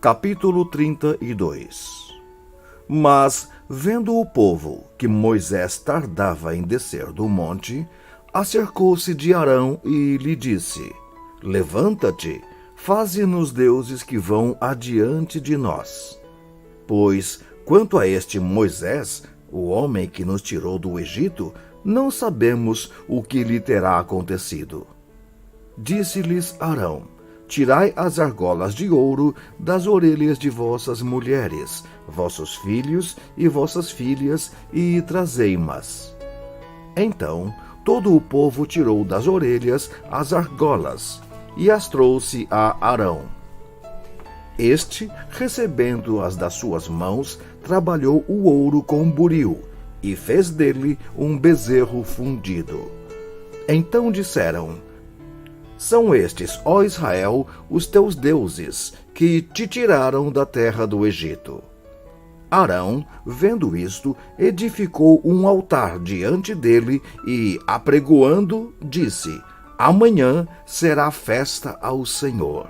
Capítulo 32. Mas, vendo o povo que Moisés tardava em descer do monte, acercou-se de Arão e lhe disse: Levanta-te, faze-nos deuses que vão adiante de nós. Pois, quanto a este Moisés, o homem que nos tirou do Egito, não sabemos o que lhe terá acontecido. Disse-lhes Arão: Tirai as argolas de ouro das orelhas de vossas mulheres, vossos filhos e vossas filhas, e trazei-mas. Então todo o povo tirou das orelhas as argolas, e as trouxe a Arão. Este, recebendo-as das suas mãos, trabalhou o ouro com buril, e fez dele um bezerro fundido. Então disseram: São estes, ó Israel, os teus deuses, que te tiraram da terra do Egito. Arão, vendo isto, edificou um altar diante dele e, apregoando, disse: Amanhã será festa ao Senhor.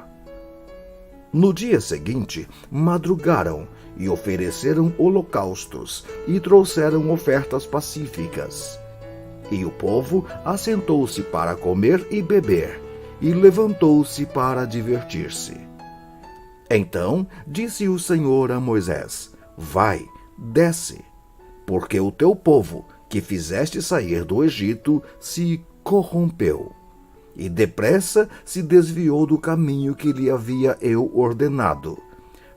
No dia seguinte, madrugaram e ofereceram holocaustos e trouxeram ofertas pacíficas. E o povo assentou-se para comer e beber, e levantou-se para divertir-se. Então disse o Senhor a Moisés: Vai, desce, porque o teu povo, que fizeste sair do Egito, se corrompeu, e depressa se desviou do caminho que lhe havia eu ordenado.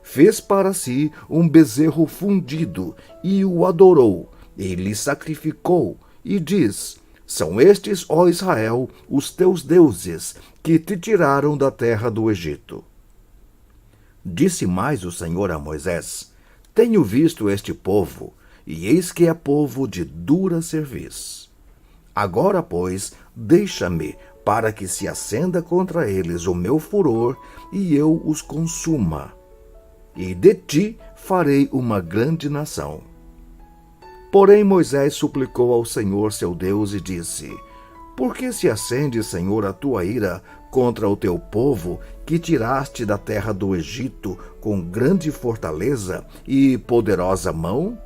Fez para si um bezerro fundido, e o adorou, e lhe sacrificou, e diz: São estes, ó Israel, os teus deuses, que te tiraram da terra do Egito. Disse mais o Senhor a Moisés: Tenho visto este povo, e eis que é povo de dura cerviz. Agora, pois, deixa-me, para que se acenda contra eles o meu furor, e eu os consuma. E de ti farei uma grande nação. Porém Moisés suplicou ao Senhor seu Deus e disse: Por que se acende, Senhor, a tua ira contra o teu povo, que tiraste da terra do Egito com grande fortaleza e poderosa mão?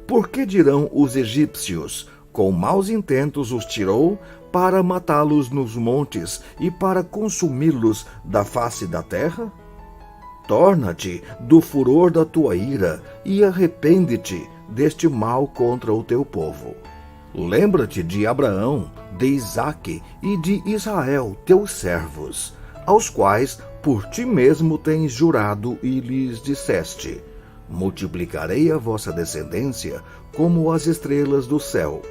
Por que dirão os egípcios: Com maus intentos os tirou, para matá-los nos montes e para consumi-los da face da terra? Torna-te do furor da tua ira e arrepende-te deste mal contra o teu povo. Lembra-te de Abraão, de Isaque e de Israel, teus servos, aos quais por ti mesmo tens jurado e lhes disseste: Multiplicarei a vossa descendência como as estrelas do céu,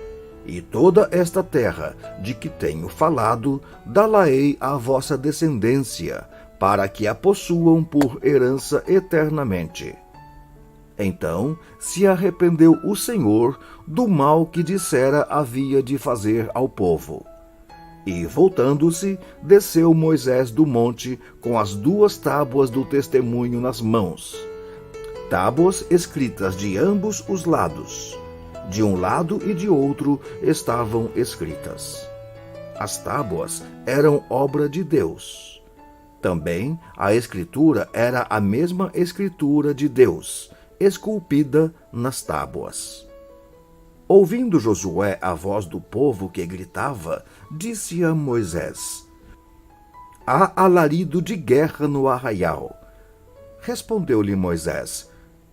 e toda esta terra de que tenho falado dá-la-ei à vossa descendência, para que a possuam por herança eternamente. Então se arrependeu o Senhor do mal que dissera havia de fazer ao povo. E, voltando-se, desceu Moisés do monte com as 2 tábuas do testemunho nas mãos, tábuas escritas de ambos os lados. De um lado e de outro estavam escritas. As tábuas eram obra de Deus. Também a escritura era a mesma escritura de Deus, esculpida nas tábuas. Ouvindo Josué a voz do povo que gritava, disse a Moisés: Há alarido de guerra no arraial. Respondeu-lhe Moisés: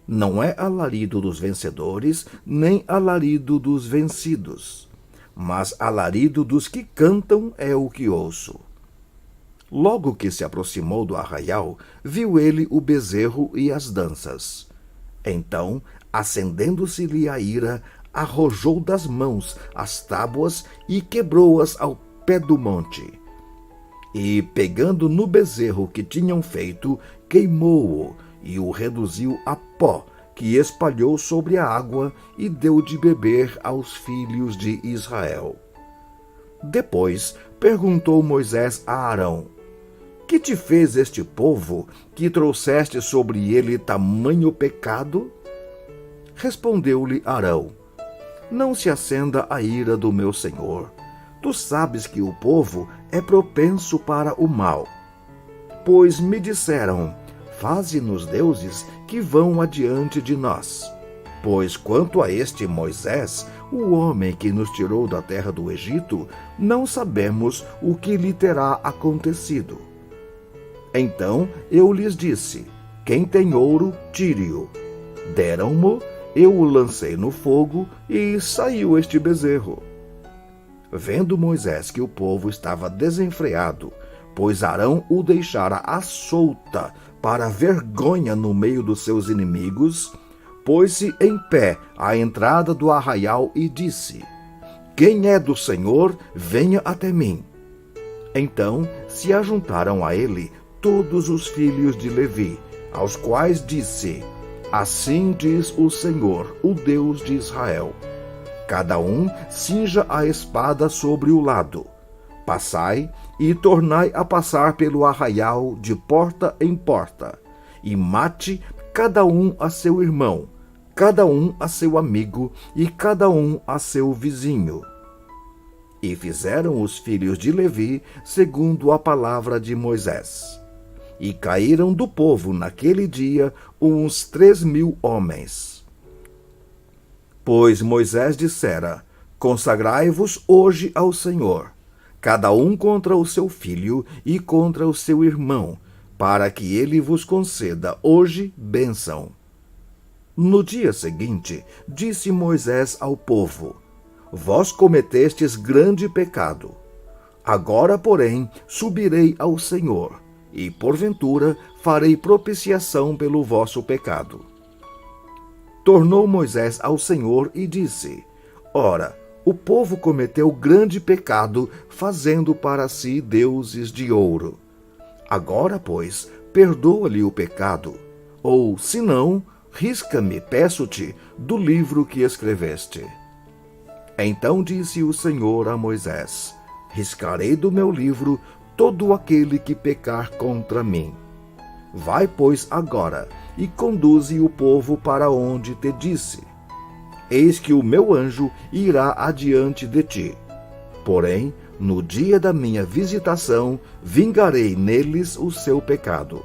Não é alarido dos vencedores, nem alarido dos vencidos, mas alarido dos que cantam é o que ouço. Logo que se aproximou do arraial, viu ele o bezerro e as danças. Então, acendendo-se-lhe a ira, arrojou das mãos as tábuas e quebrou-as ao pé do monte. E, pegando no bezerro que tinham feito, queimou-o e o reduziu a pó, que espalhou sobre a água e deu de beber aos filhos de Israel. Depois perguntou Moisés a Arão: Que te fez este povo, que trouxeste sobre ele tamanho pecado? Respondeu-lhe Arão: Não se acenda a ira do meu senhor. Tu sabes que o povo é propenso para o mal. Pois me disseram: faze-nos deuses que vão adiante de nós. Pois quanto a este Moisés, o homem que nos tirou da terra do Egito, não sabemos o que lhe terá acontecido. Então eu lhes disse: quem tem ouro, tire-o. Deram-mo, eu o lancei no fogo e saiu este bezerro. Vendo Moisés que o povo estava desenfreado, pois Arão o deixara à solta para vergonha no meio dos seus inimigos, pôs-se em pé à entrada do arraial e disse: quem é do Senhor, venha até mim. Então se ajuntaram a ele todos os filhos de Levi, aos quais disse: assim diz o Senhor, o Deus de Israel: cada um cinja a espada sobre o lado. Passai e tornai a passar pelo arraial de porta em porta, e mate cada um a seu irmão, cada um a seu amigo e cada um a seu vizinho. E fizeram os filhos de Levi segundo a palavra de Moisés. E caíram do povo naquele dia uns 3.000 homens. Pois Moisés dissera: consagrai-vos hoje ao Senhor, cada um contra o seu filho e contra o seu irmão, para que ele vos conceda hoje bênção. No dia seguinte, disse Moisés ao povo: vós cometestes grande pecado. Agora, porém, subirei ao Senhor, e porventura farei propiciação pelo vosso pecado. Tornou Moisés ao Senhor e disse: ora, o povo cometeu grande pecado, fazendo para si deuses de ouro. Agora, pois, perdoa-lhe o pecado, ou, se não, risca-me, peço-te, do livro que escreveste. Então disse o Senhor a Moisés: riscarei do meu livro todo aquele que pecar contra mim. Vai, pois, agora, e conduze o povo para onde te disse. Eis que o meu anjo irá adiante de ti. Porém, no dia da minha visitação, vingarei neles o seu pecado.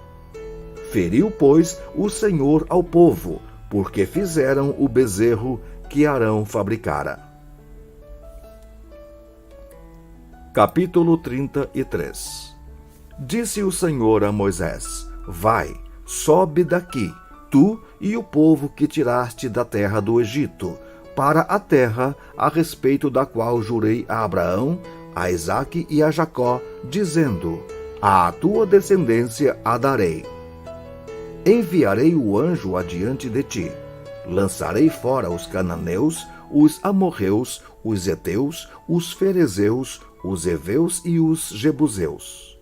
Feriu, pois, o Senhor ao povo, porque fizeram o bezerro que Arão fabricara. Capítulo 33. Disse o Senhor a Moisés: vai, sobe daqui, tu e o povo que tiraste da terra do Egito, para a terra a respeito da qual jurei a Abraão, a Isaque e a Jacó, dizendo: à tua descendência a darei. Enviarei o anjo adiante de ti, lançarei fora os cananeus, os amorreus, os heteus, os ferezeus, os heveus e os jebuseus.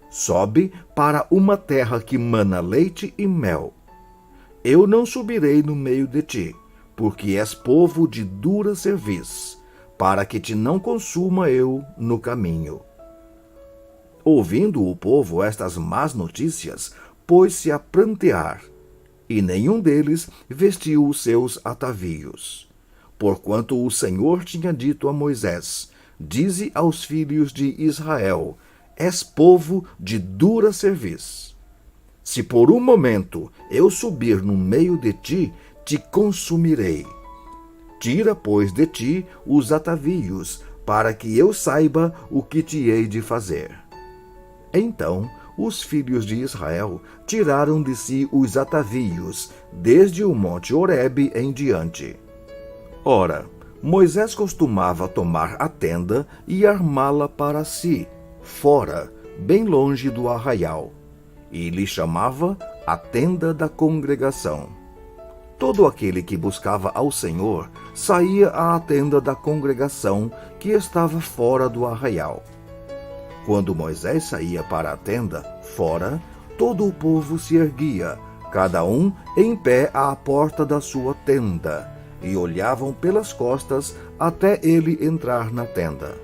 Sobe para uma terra que mana leite e mel. Eu não subirei no meio de ti, porque és povo de dura cerviz, para que te não consuma eu no caminho. Ouvindo o povo estas más notícias, pôs-se a prantear, e nenhum deles vestiu os seus atavios. Porquanto o Senhor tinha dito a Moisés: dize aos filhos de Israel: és povo de dura cerviz. Se por um momento eu subir no meio de ti, te consumirei. Tira, pois, de ti os atavios, para que eu saiba o que te hei de fazer. Então os filhos de Israel tiraram de si os atavios, desde o monte Horebe em diante. Ora, Moisés costumava tomar a tenda e armá-la para si, fora, bem longe do arraial, e lhe chamava a tenda da congregação. Todo aquele que buscava ao Senhor saía à tenda da congregação que estava fora do arraial. Quando Moisés saía para a tenda, fora, todo o povo se erguia, cada um em pé à porta da sua tenda, e olhavam pelas costas até ele entrar na tenda.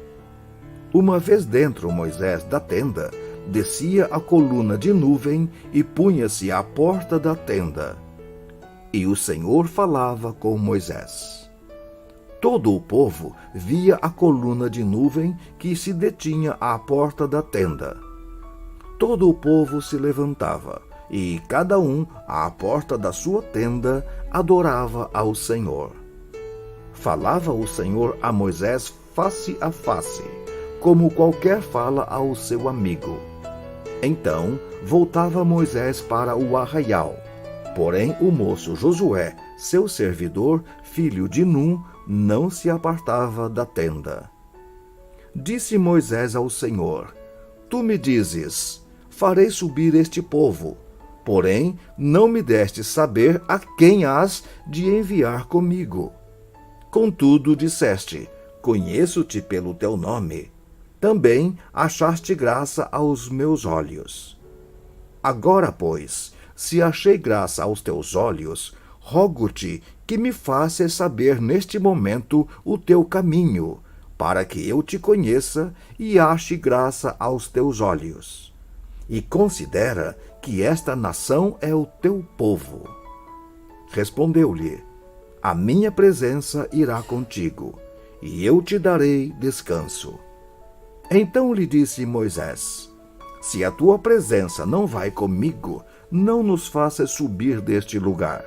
Uma vez dentro Moisés da tenda, descia a coluna de nuvem e punha-se à porta da tenda. E o Senhor falava com Moisés. Todo o povo via a coluna de nuvem que se detinha à porta da tenda. Todo o povo se levantava, e cada um, à porta da sua tenda, adorava ao Senhor. Falava o Senhor a Moisés face a face, como qualquer fala ao seu amigo. Então voltava Moisés para o arraial. Porém o moço Josué, seu servidor, filho de Num, não se apartava da tenda. Disse Moisés ao Senhor: Tu me dizes: farei subir este povo, porém não me deste saber a quem has de enviar comigo. Contudo disseste: conheço-te pelo teu nome. Também achaste graça aos meus olhos. Agora, pois, se achei graça aos teus olhos, rogo-te que me faças saber neste momento o teu caminho, para que eu te conheça e ache graça aos teus olhos. E considera que esta nação é o teu povo. Respondeu-lhe: a minha presença irá contigo, e eu te darei descanso. Então lhe disse Moisés: se a tua presença não vai comigo, não nos faças subir deste lugar.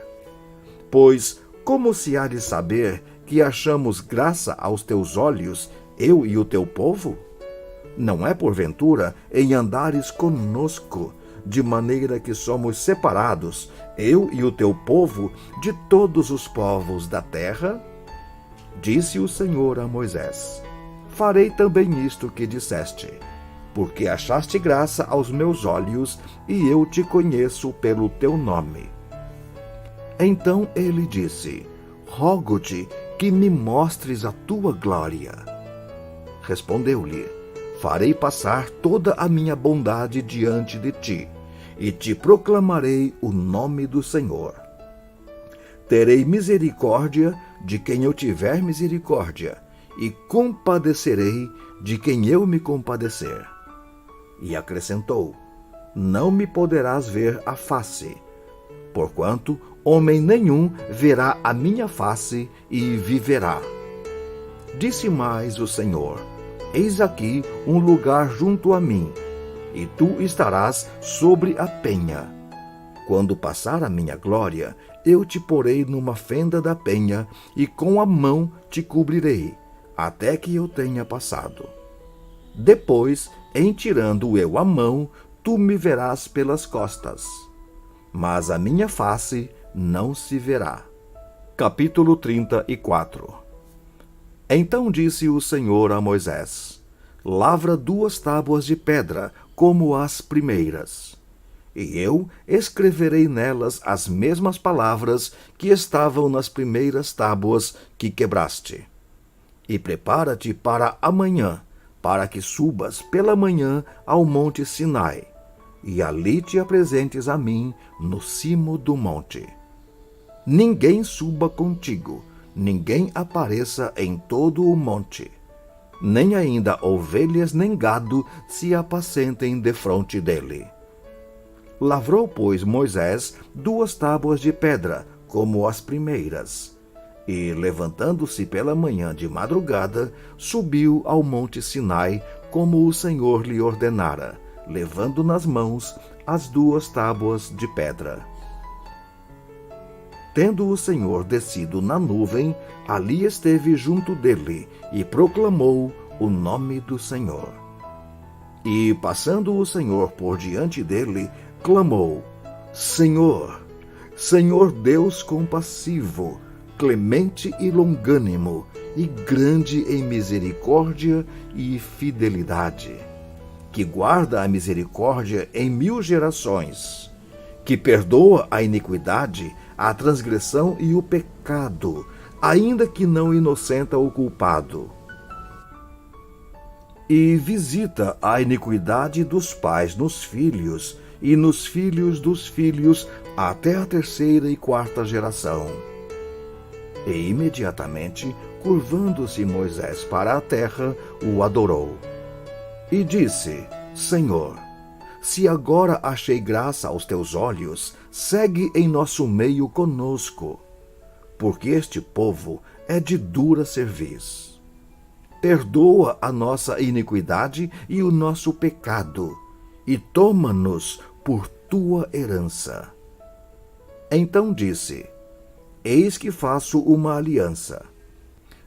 Pois como se há de saber que achamos graça aos teus olhos, eu e o teu povo? Não é porventura em andares conosco, de maneira que somos separados, eu e o teu povo, de todos os povos da terra? Disse o Senhor a Moisés: farei também isto que disseste, porque achaste graça aos meus olhos, e eu te conheço pelo teu nome. Então ele disse: rogo-te que me mostres a tua glória. Respondeu-lhe: farei passar toda a minha bondade diante de ti, e te proclamarei o nome do Senhor. Terei misericórdia de quem eu tiver misericórdia, e compadecerei de quem eu me compadecer. E acrescentou: não me poderás ver a face, porquanto homem nenhum verá a minha face e viverá. Disse mais o Senhor: eis aqui um lugar junto a mim, e tu estarás sobre a penha. Quando passar a minha glória, eu te porei numa fenda da penha, e com a mão te cobrirei, até que eu tenha passado. Depois, em tirando eu a mão, tu me verás pelas costas, mas a minha face não se verá. Capítulo 34. Então disse o Senhor a Moisés: lavra 2 tábuas de pedra, como as primeiras, e eu escreverei nelas as mesmas palavras que estavam nas primeiras tábuas que quebraste. E prepara-te para amanhã, para que subas pela manhã ao monte Sinai, e ali te apresentes a mim no cimo do monte. Ninguém suba contigo, ninguém apareça em todo o monte, nem ainda ovelhas nem gado se apacentem defronte dele. Lavrou, pois, Moisés 2 tábuas de pedra, como as primeiras, e, levantando-se pela manhã de madrugada, subiu ao monte Sinai, como o Senhor lhe ordenara, levando nas mãos as 2 tábuas de pedra. Tendo o Senhor descido na nuvem, ali esteve junto dele, e proclamou o nome do Senhor. E, passando o Senhor por diante dele, clamou: Senhor, Senhor Deus compassivo, clemente e longânimo, e grande em misericórdia e fidelidade, que guarda a misericórdia em 1000 gerações, que perdoa a iniquidade, a transgressão e o pecado, ainda que não inocenta o culpado, e visita a iniquidade dos pais nos filhos, e nos filhos dos filhos, até a 3ª e 4ª geração. E imediatamente, curvando-se Moisés para a terra, o adorou. E disse: Senhor, se agora achei graça aos teus olhos, segue em nosso meio conosco, porque este povo é de dura cerviz. Perdoa a nossa iniquidade e o nosso pecado, e toma-nos por tua herança. Então disse: Eis que faço uma aliança.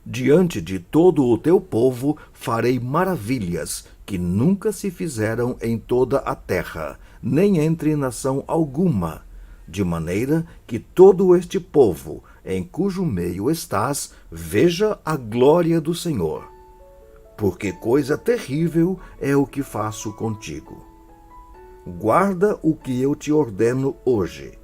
Diante de todo o teu povo farei maravilhas que nunca se fizeram em toda a terra, nem entre nação alguma, de maneira que todo este povo, em cujo meio estás, veja a glória do Senhor. Porque coisa terrível é o que faço contigo. Guarda o que eu te ordeno hoje.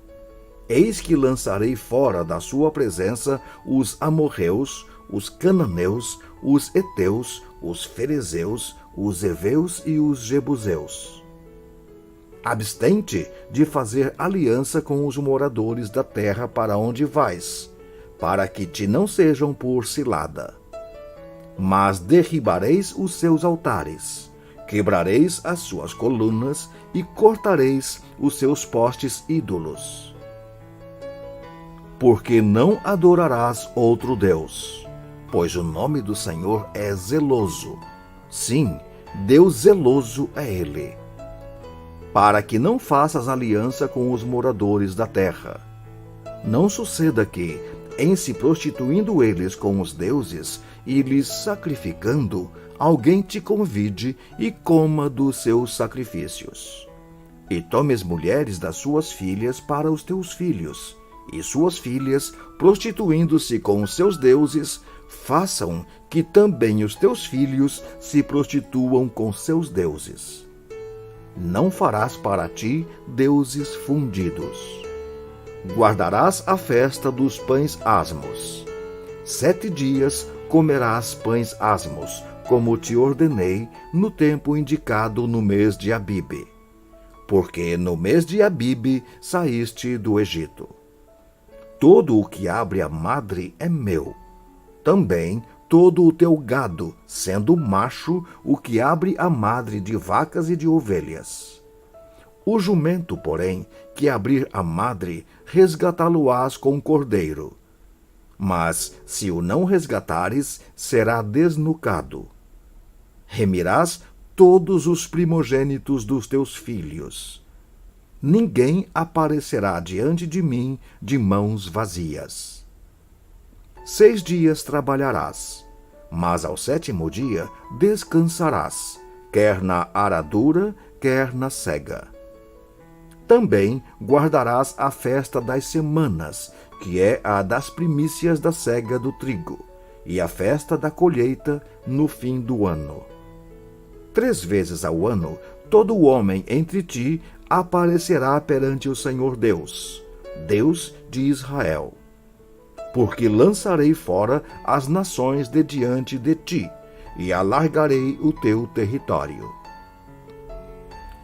Eis que lançarei fora da sua presença os amorreus, os cananeus, os heteus, os ferezeus, os heveus e os jebuseus. Abstente de fazer aliança com os moradores da terra para onde vais, para que te não sejam por cilada. Mas derribareis os seus altares, quebrareis as suas colunas e cortareis os seus postes ídolos. Porque não adorarás outro Deus, pois o nome do Senhor é zeloso. Sim, Deus zeloso é Ele. Para que não faças aliança com os moradores da terra. Não suceda que, em se prostituindo eles com os deuses e lhes sacrificando, alguém te convide e coma dos seus sacrifícios. E tomes mulheres das suas filhas para os teus filhos, e suas filhas, prostituindo-se com os seus deuses, façam que também os teus filhos se prostituam com seus deuses. Não farás para ti deuses fundidos. Guardarás a festa dos pães asmos. 7 dias comerás pães asmos, como te ordenei, no tempo indicado no mês de Abibe. Porque no mês de Abibe saíste do Egito. Todo o que abre a madre é meu. Também todo o teu gado, sendo macho, o que abre a madre de vacas e de ovelhas. O jumento, porém, que abrir a madre, resgatá-lo-ás com cordeiro. Mas, se o não resgatares, será desnucado. Remirás todos os primogênitos dos teus filhos. Ninguém aparecerá diante de mim de mãos vazias. 6 dias trabalharás, mas ao 7º dia descansarás, quer na aradura, quer na cega. Também guardarás a festa das semanas, que é a das primícias da cega do trigo, e a festa da colheita no fim do ano. 3 vezes ao ano, todo homem entre ti aparecerá perante o Senhor Deus, Deus de Israel. Porque lançarei fora as nações de diante de ti, e alargarei o teu território.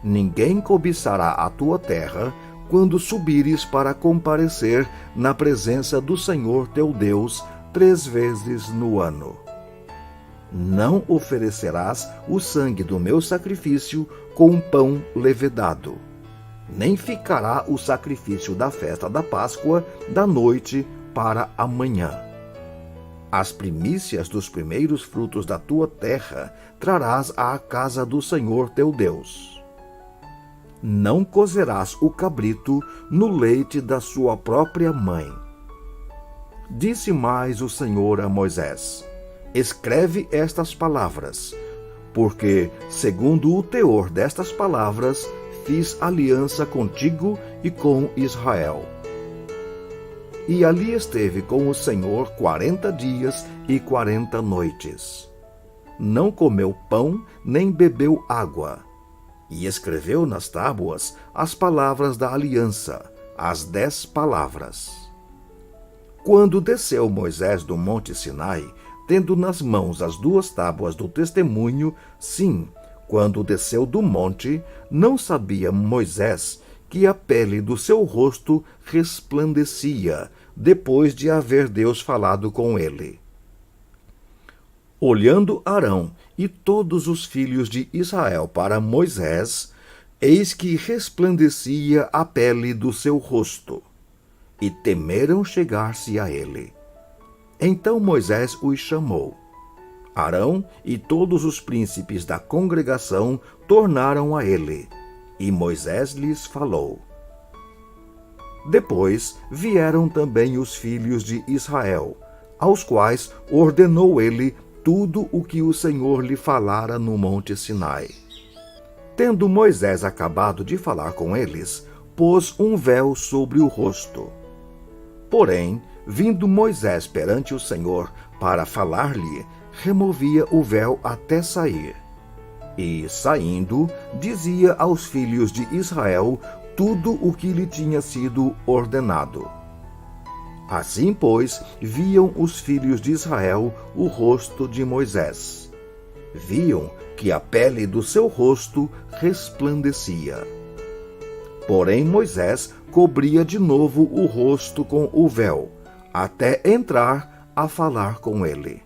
Ninguém cobiçará a tua terra quando subires para comparecer na presença do Senhor teu Deus 3 vezes no ano. Não oferecerás o sangue do meu sacrifício com pão levedado, nem ficará o sacrifício da festa da Páscoa da noite para amanhã. As primícias dos primeiros frutos da tua terra trarás à casa do Senhor teu Deus. Não cozerás o cabrito no leite da sua própria mãe. Disse mais o Senhor a Moisés: escreve estas palavras, porque, segundo o teor destas palavras, fiz aliança contigo e com Israel. E ali esteve com o Senhor 40 dias e 40 noites. Não comeu pão, nem bebeu água. E escreveu nas tábuas as palavras da aliança, as 10 palavras. Quando desceu Moisés do monte Sinai, tendo nas mãos as 2 tábuas do testemunho, sim, quando desceu do monte, não sabia Moisés que a pele do seu rosto resplandecia, depois de haver Deus falado com ele. Olhando Arão e todos os filhos de Israel para Moisés, eis que resplandecia a pele do seu rosto, e temeram chegar-se a ele. Então Moisés os chamou. Arão e todos os príncipes da congregação tornaram a ele, e Moisés lhes falou. Depois vieram também os filhos de Israel, aos quais ordenou ele tudo o que o Senhor lhe falara no monte Sinai. Tendo Moisés acabado de falar com eles, pôs um véu sobre o rosto. Porém, vindo Moisés perante o Senhor para falar-lhe, removia o véu até sair. E, saindo, dizia aos filhos de Israel tudo o que lhe tinha sido ordenado. Assim, pois, viam os filhos de Israel o rosto de Moisés. Viam que a pele do seu rosto resplandecia. Porém, Moisés cobria de novo o rosto com o véu, até entrar a falar com ele.